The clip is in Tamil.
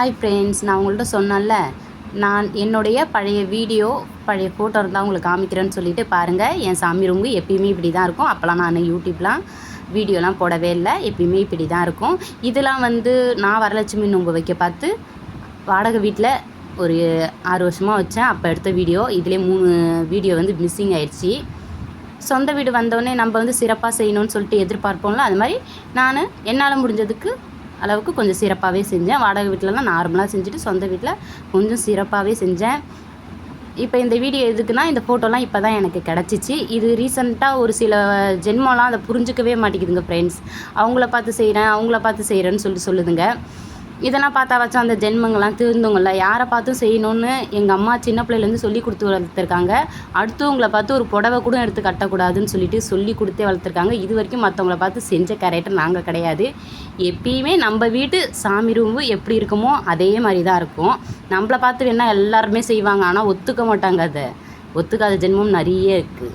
ஹாய் ஃப்ரெண்ட்ஸ், நான் உங்கள்கிட்ட சொன்னேன்ல, நான் என்னுடைய பழைய வீடியோ பழைய ஃபோட்டோ இருந்தால் உங்களுக்கு காமிக்கிறேன்னு சொல்லிட்டு பாருங்கள். என் சாமி ரூமு எப்பயுமே இப்படி தான் இருக்கும். அப்போலாம் நான் யூடியூப்லாம் வீடியோலாம் போடவே இல்லை. எப்பயுமே இப்படி தான் இருக்கும். இதெல்லாம் நான் வரலட்சுமி நோன்பு வைக்க பார்த்து வாடகை வீட்டில் ஒரு 6 வருஷமாக வச்சேன். அப்போ எடுத்த வீடியோ. இதிலே 3 வீடியோ மிஸ்ஸிங் ஆயிடுச்சு. சொந்த வீடு வந்தோடனே நம்ம சிறப்பாக செய்யணும்னு சொல்லிட்டு எதிர்பார்ப்போம்ல, அது மாதிரி நான் என்னால் முடிஞ்சதுக்கு அளவுக்கு கொஞ்சம் சிறப்பாகவே செஞ்சேன். வாடகை வீட்டிலலாம் நார்மலாக செஞ்சுட்டு சொந்த வீட்டில் கொஞ்சம் சிறப்பாகவே செஞ்சேன். இப்போ இந்த வீடியோ எதுக்குன்னா, இந்த ஃபோட்டோலாம் இப்போ தான் எனக்கு கிடச்சிச்சு. இது ரீசெண்டாக ஒரு சில ஜென்மம்லாம் அதை புரிஞ்சிக்கவே மாட்டேங்குதுங்க ஃப்ரெண்ட்ஸ். அவங்கள பார்த்து செய்கிறேன்னு சொல்லுதுங்க. இதெல்லாம் பார்த்தாவாச்சும் அந்த ஜென்மங்கள்லாம் திருந்துங்கள்ல. யாரை பார்த்தும் செய்யணும்னு எங்கள் அம்மா சின்ன பிள்ளையிலேருந்து சொல்லி கொடுத்து வளர்த்துருக்காங்க. அடுத்தவங்கள பார்த்து ஒரு புடவை கூட எடுத்து கட்டக்கூடாதுன்னு சொல்லி கொடுத்தே வளர்த்துருக்காங்க. இது வரைக்கும் மற்றவங்கள பார்த்து செஞ்ச கேரக்டர் நாங்கள் கிடையாது. எப்பயுமே நம்ம வீட்டு சாமி ரூம்பு எப்படி இருக்குமோ அதே மாதிரி தான் இருக்கும். நம்மளை பார்த்து வேணால் எல்லாருமே செய்வாங்க, ஆனால் ஒத்துக்க மாட்டாங்க. அதை ஒத்துக்காத ஜென்மம் நிறைய இருக்குது.